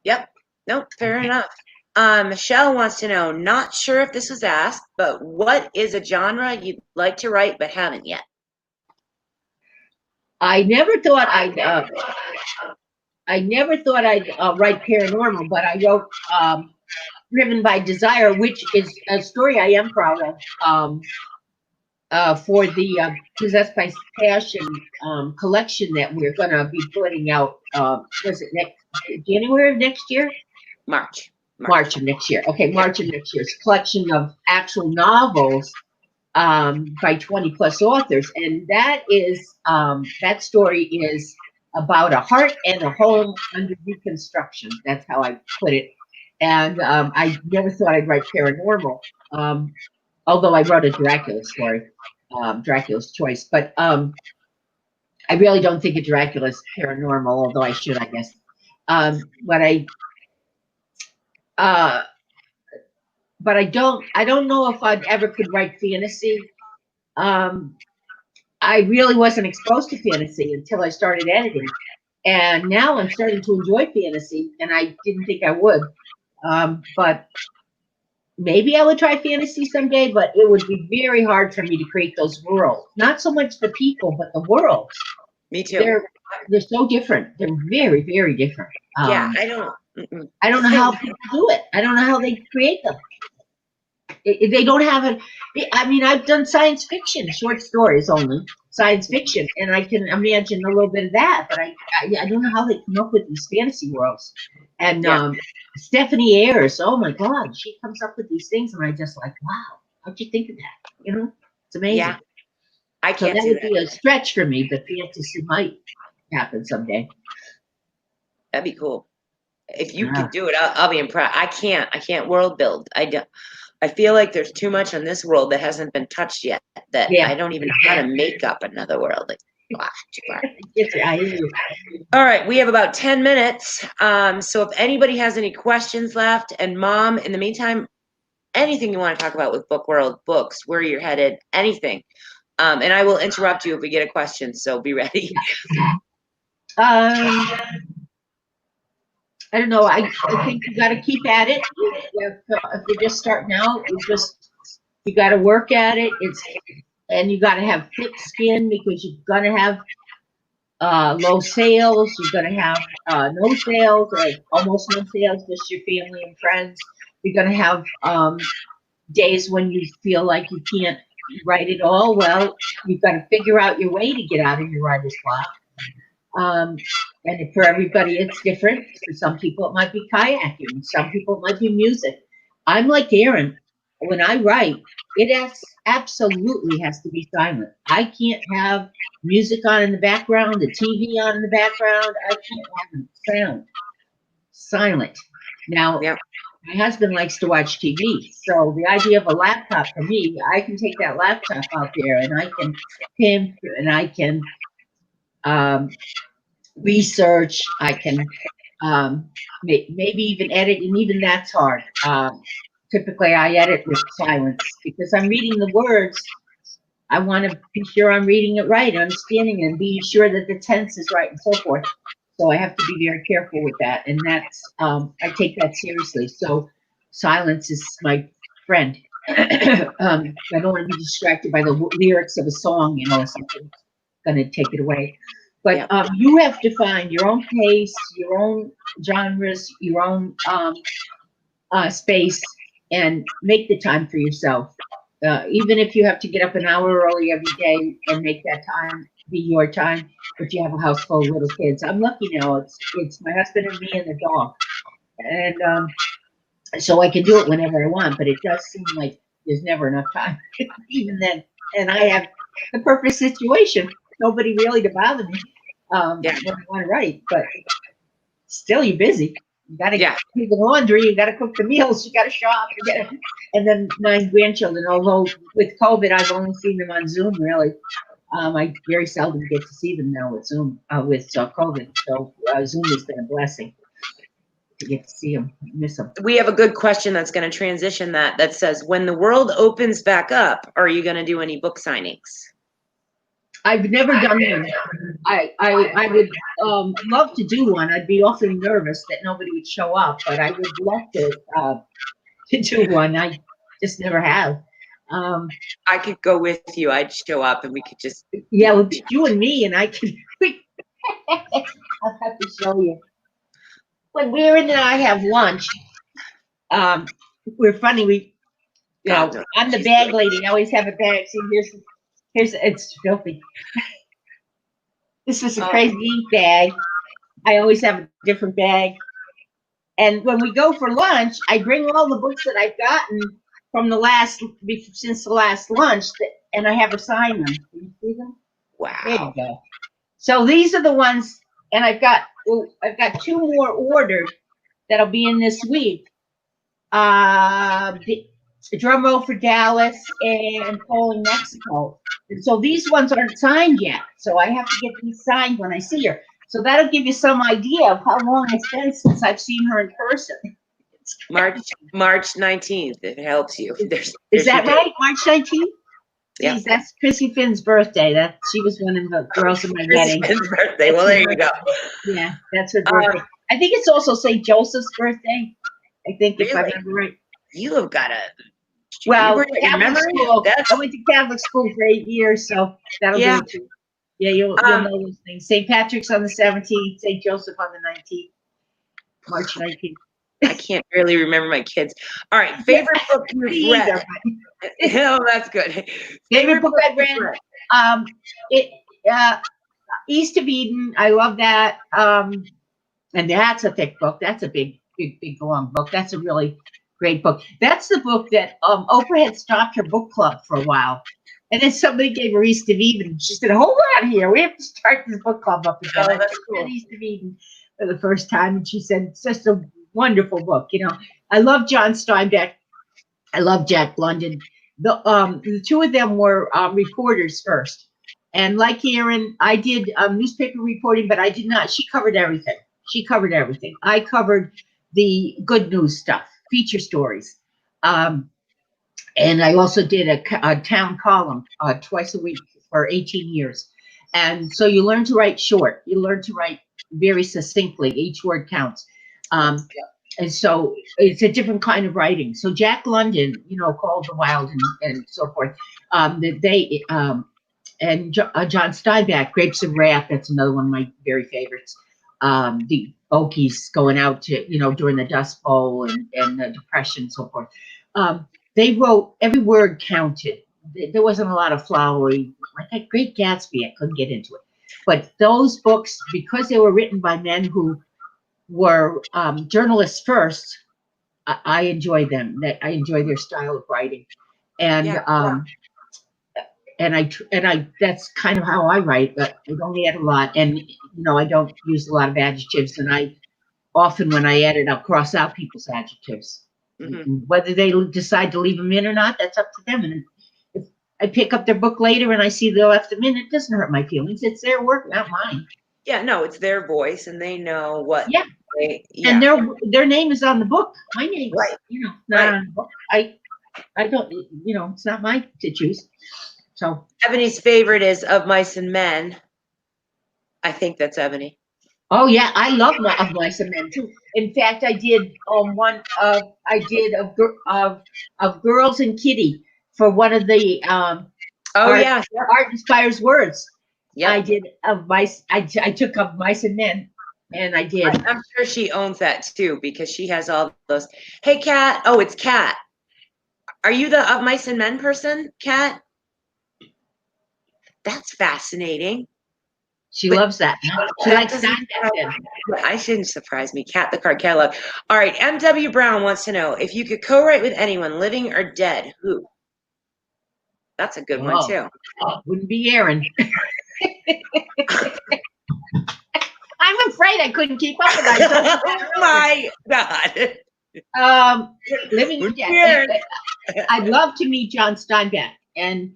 Yep. Nope. Fair enough. Michelle wants to know, not sure if this was asked, but what is a genre you'd like to write but haven't yet? I never thought I'd write paranormal, but I wrote Driven by Desire, which is a story I am proud of. For the Possessed by Passion collection that we're going to be putting out. Was it next January of next year? March of next year. Okay, March of next year's collection of actual novels by 20 plus authors, and that story is about a heart and a home under reconstruction. That's how I put it. And I never thought I'd write paranormal, although I wrote a Dracula story, Dracula's Choice. But I really don't think of Dracula as paranormal, although I should, I guess. Uh, but I don't know if I ever could write fantasy. I really wasn't exposed to fantasy until I started editing. And now I'm starting to enjoy fantasy, and I didn't think I would. But maybe I would try fantasy someday, but it would be very hard for me to create those worlds. Not so much the people, but the worlds. Me too. They're so different. They're very, very different. Yeah, I don't know how people do it. I don't know how they create them. They don't have it. I mean, I've done science fiction, short stories only, science fiction, and I can imagine a little bit of that, but I don't know how they come up with these fantasy worlds. And Yeah. Stephanie Ayers, oh my God, she comes up with these things, and I just like, wow, how'd you think of that? It's amazing. Yeah. I So can't that do would that. be a stretch for me, but fantasy might happen someday. That'd be cool. If you Yeah. could do it, I'll be impressed. I can't world build. I feel like there's too much on this world that hasn't been touched yet, that Yeah. I don't even know how to make up another world. Like, too far. I hear you. All right, we have about 10 minutes. So if anybody has any questions left, and Mom, in the meantime, anything you want to talk about with Book World, books, where you're headed, anything. And I will interrupt you if we get a question, so be ready. I don't know. I think you got to keep at it. If you're just starting out, you got to work at it. And you got to have thick skin because you're gonna have low sales. You're gonna have no sales or almost no sales, just your family and friends. You're gonna have days when you feel like you can't write at all. Well, you've got to figure out your way to get out of your writer's block. And for everybody, it's different. For some people, it might be kayaking. Some people, it might be music. I'm like Aaron. When I write, absolutely has to be silent. I can't have music on in the background, the TV on in the background. I can't have sound. Silent. Now, Yep. my husband likes to watch TV. So the idea of a laptop for me, I can take that laptop out there and I can pimp and I can research. I can maybe even edit, and even that's hard. Typically, I edit with silence because I'm reading the words. I want to be sure I'm reading it right, understanding it, and being sure that the tense is right and so forth. So I have to be very careful with that, and that's I take that seriously. So silence is my friend. I don't want to be distracted by the lyrics of a song, something's going to take it away. But you have to find your own pace, your own genres, your own space, and make the time for yourself. Even if you have to get up an hour early every day and make that time be your time, if you have a house full of little kids. I'm lucky now. It's my husband and me and the dog, and so I can do it whenever I want. But it does seem like there's never enough time, even then. And I have the perfect situation. Nobody really to bother me when I want to write, but still you're busy. You got to do the laundry, you got to cook the meals, you got to shop, and then my grandchildren. Although with COVID, I've only seen them on Zoom. Really, I very seldom get to see them now with Zoom with COVID. So Zoom has been a blessing to get to see them, miss them. We have a good question that's going to transition that says, when the world opens back up, are you going to do any book signings? I've never done one. I would love to do one. I'd be awfully nervous that nobody would show up, but I would love to do one. I just never have. I could go with you. I'd show up and we could just. Yeah, well, you and me, and I could. I'll have to show you. When Aaron and I have lunch, we're funny. I'm the bag lady. I always have a bag. See, here's it's filthy. This is a crazy ink bag. I always have a different bag. And when we go for lunch, I bring all the books that I've gotten from since the last lunch, and I have her sign them. Can you see them? Wow. There you go. So these are the ones, and I've got 2 more ordered that'll be in this week. Drum roll for Dallas and Poland, Mexico. And so these ones aren't signed yet. So I have to get these signed when I see her. So that'll give you some idea of how long it's been since I've seen her in person. March 19th. It helps you. Is that right? March 19th? Yeah. That's Chrissy Finn's birthday. She was one of the girls in my wedding. Finn's birthday. Well, there you go. Yeah, that's her birthday. I think it's also St. Joseph's birthday. I think really? If I remember right. You have got a. Well, Catholic school. I went to Catholic school for 8 years, so that'll do it too. Yeah, you'll know those things. St. Patrick's on the 17th, St. Joseph on the 19th, March 19th. I can't really remember my kids. All right, favorite book you've read. Oh, that's good. Favorite book I've read. East of Eden. I love that. And that's a thick book. That's a big, long book. That's a really great book. That's the book that Oprah had stopped her book club for a while And then somebody gave her East of Eden. And she said, hold on here. We have to start this book club up again. Oh, I that's took cool. East of Eden for the first time. And she said, it's just a wonderful book. You know, I love John Steinbeck. I love Jack London. The two of them were reporters first. And like Erin, I did newspaper reporting, but I did not. She covered everything. She covered everything. I covered the good news stuff, feature stories. And I also did a town column twice a week for 18 years. And so you learn to write short. You learn to write very succinctly. Each word counts. And so it's a different kind of writing. So Jack London, you know, Called the Wild and so forth. John Steinbeck, Grapes of Wrath. That's another one of my very favorites. The Okies going out to, you know, during the Dust Bowl and the Depression and so forth. They wrote, every word counted. There wasn't a lot of flowery, like that Great Gatsby. I couldn't get into it. But those books, because they were written by men who were journalists first, I enjoyed them. I enjoy their style of writing. And I that's kind of how I write, but I don't add a lot. And, you know, I don't use a lot of adjectives. And I often, when I edit, I'll cross out people's adjectives. Mm-hmm. Whether they decide to leave them in or not, that's up to them. And if I pick up their book later and I see they left them in, it doesn't hurt my feelings. It's their work, not mine. Yeah, no, it's their voice, and they know what. Yeah. And their name is on the book. My name, right? You know, not on the book. I don't. You know, it's not mine to choose. So Ebony's favorite is Of Mice and Men. I think that's Ebony. Oh yeah, I love Of Mice and Men too. In fact, I did one of Girls and Kitty for one of the Art Inspires Words. Yeah, I did Of Mice. I took Of Mice and Men, and I did. I'm sure she owns that too because she has all those. Hey, Kat. Oh, it's Kat. Are you the Of Mice and Men person, Kat? That's fascinating. She loves that. She likes Steinbeck. I shouldn't surprise me. Kat the Card Catalog. All right. M.W. Brown wants to know if you could co-write with anyone, living or dead, who? That's a good one too. Wouldn't be Erin. I'm afraid I couldn't keep up with that. Oh my God. Living or dead. I'd love to meet John Steinbeck, and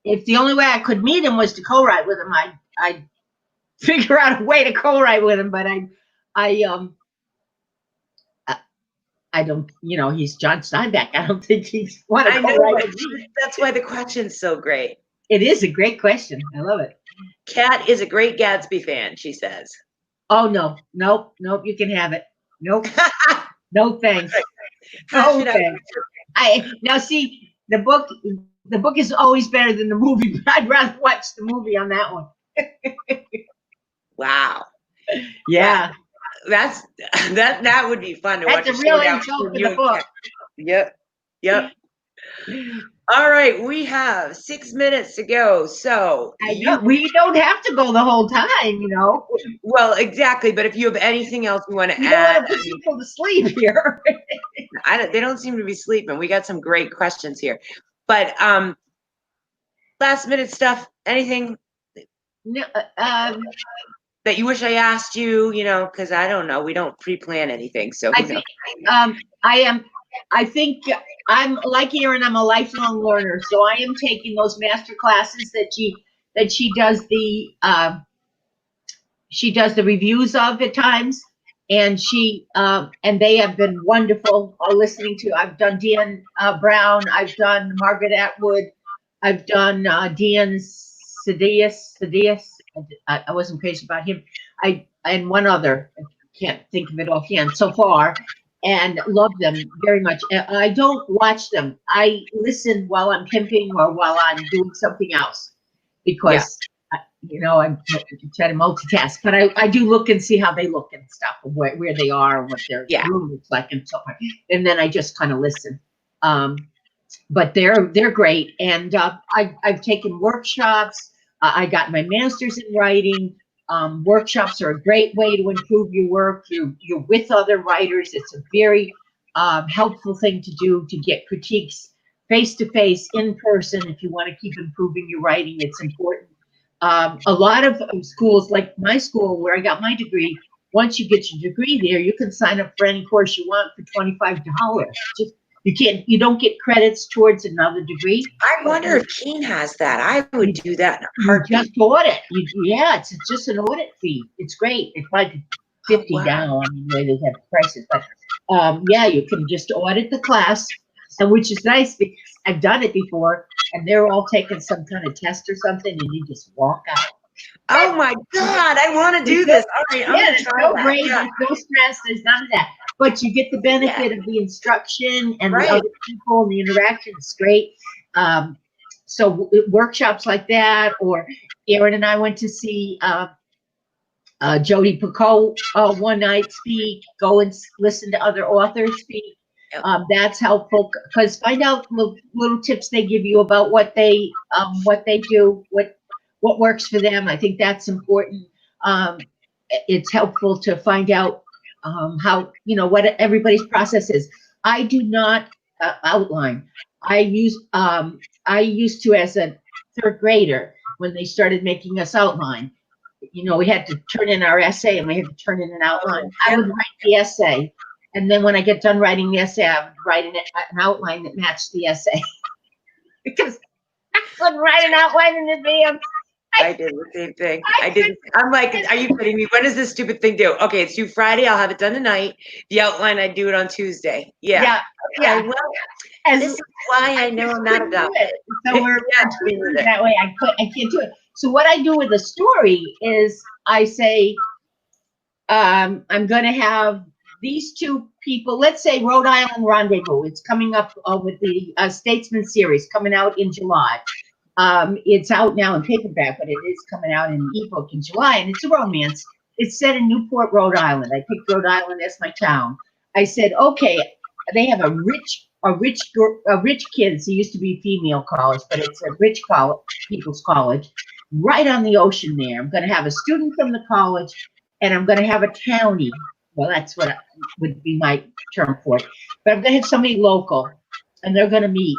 if the only way I could meet him was to co-write with him, I'd figure out a way to co-write with him. But I don't, you know, he's John Steinbeck. I don't think he's want to co-write with me. That's why the question's so great. It is a great question. I love it. Kat is a great Gatsby fan, she says. Oh no, nope, you can have it. Nope. No thanks. No thanks. Now see, the book is always better than the movie, but I'd rather watch the movie on that one. Wow. Yeah. That would be fun to watch. That's a real insult to the book. Yep. All right, we have 6 minutes to go. So we don't have to go the whole time, you know. Well, exactly. But if you have anything else you want to add, don't want to put people to sleep here. They don't seem to be sleeping. We got some great questions here, but last minute stuff. Anything? No, that you wish I asked you, you know, because I don't know. We don't pre-plan anything. So I think I'm like Erin, I'm a lifelong learner. So I am taking those master classes that she does the reviews of at times. And and they have been wonderful listening to. I've done Dan Brown. I've done Margaret Atwood. I've done Dan Sidious. I wasn't crazy about him. And one other. I can't think of it offhand so far. And love them very much. I don't watch them. I listen while I'm pimping or while I'm doing something else because, you know, I try to multitask. But I do look and see how they look and stuff, where they are, what their room looks like, and so on. And then I just kind of listen. But they're great. And I've taken workshops. I got my master's in writing. Workshops are a great way to improve your work. You're with other writers. It's a very helpful thing to do to get critiques face-to-face, in person, if you want to keep improving your writing, it's important. A lot of schools, like my school where I got my degree, once you get your degree there, you can sign up for any course you want for $25. Just you don't get credits towards another degree. I wonder if Keene has that. I would do that in a You heartbeat. just audit. It's just an audit fee. It's great. It's like 50 wow. now. I mean, the way they have prices, but yeah, you can just audit the class, and which is nice because I've done it before, and they're all taking some kind of test or something, and you just walk out. Oh my God, I want to do this. All right, I'm Yeah, gonna there's try no that. grade, Yeah. there's no stress, there's none of that. But you get the benefit of the instruction and the other people and the interaction. It's great. So workshops like that, or Erin and I went to see Jodi Picoult one night speak, go and listen to other authors speak. That's helpful because find out little tips they give you about what they do, what works for them. I think that's important. It's helpful to find out how, what everybody's process is. I do not outline. I used to, as a third grader, when they started making us outline. We had to turn in our essay and we had to turn in an outline. I would write the essay, and then when I get done writing the essay, I would write an outline that matched the essay. Because I couldn't write an outline in advance. I did the same thing. I'm like, are you kidding me? When does this stupid thing do? Okay, it's due Friday. I'll have it done tonight. The outline, I do it on Tuesday. Yeah. Okay, well, this is why I know I'm not adopted. So we're that way. I can't do it. So what I do with a story is I say, I'm going to have these two people. Let's say Rhode Island Rendezvous. It's coming up with the Statesman series coming out in July. It's out now in paperback, but it is coming out in ebook in July, and it's a romance. It's set in Newport, Rhode Island. I picked Rhode Island as my town. I said, okay, they have a rich kid. It used to be female college, but it's a rich people's college, right on the ocean there. I'm going to have a student from the college, and I'm going to have a townie. Well, that's what would be my term for it. But I'm going to have somebody local, and they're going to meet,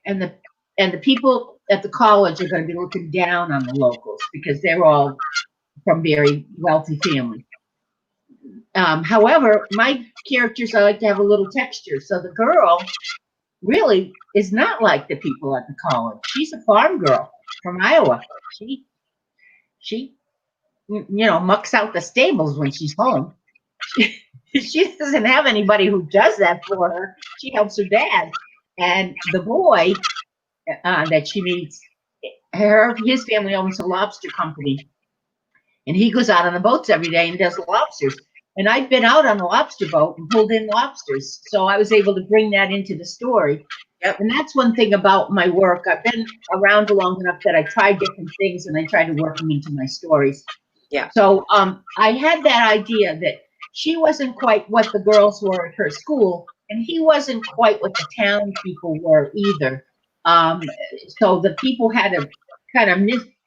and the people at the college are going to be looking down on the locals because they're all from very wealthy families. However, my characters, I like to have a little texture. So the girl really is not like the people at the college. She's a farm girl from Iowa. She mucks out the stables when she's home. She doesn't have anybody who does that for her. She helps her dad. And the boy that she meets, his family owns a lobster company, and he goes out on the boats every day and does lobsters. And I've been out on a lobster boat and pulled in lobsters, so I was able to bring that into the story. And that's one thing about my work. I've been around long enough that I try different things and I try to work them into my stories. So I had that idea that she wasn't quite what the girls were at her school, and he wasn't quite what the town people were either. So the people had a kind of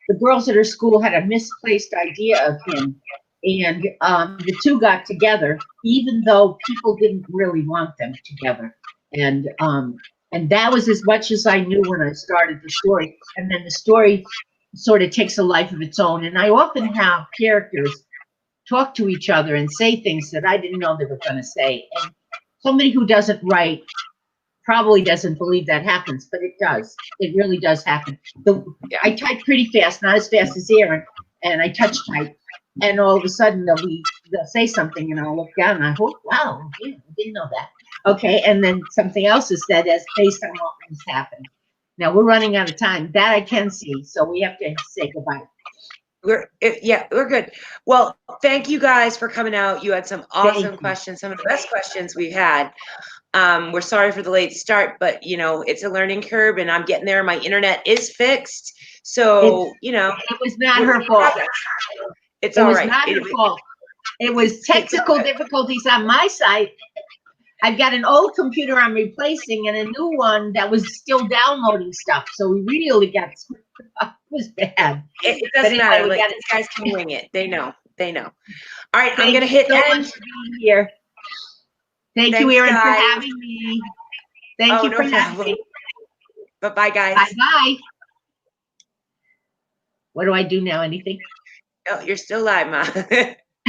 the girls at her school had a misplaced idea of him, and the two got together, even though people didn't really want them together. And that was as much as I knew when I started the story. And then the story sort of takes a life of its own. And I often have characters talk to each other and say things that I didn't know they were going to say. And somebody who doesn't write probably doesn't believe that happens, but it does. It really does happen. I type pretty fast, not as fast as Erin, and I touch type. And all of a sudden they'll say something, and I'll look down and I hope, wow, yeah, I didn't know that. Okay, and then something else is said as based on what has happened. Now we're running out of time. That I can see, so we have to say goodbye. We're good. Well, thank you guys for coming out. You had some awesome questions, some of the best questions we've had. We're sorry for the late start, but it's a learning curve, and I'm getting there. My internet is fixed, so it was not her fault. It's all right. It was not her fault. It was technical difficulties on my side. I've got an old computer I'm replacing and a new one that was still downloading stuff. So we really got it was bad. It doesn't matter. Like, these guys can wing it. They know. All right, I'm gonna hit end. Here. Thank you, Erin, for having me. Thank you for having me. Bye-bye, guys. Bye-bye. What do I do now? Anything? Oh, you're still live, Ma.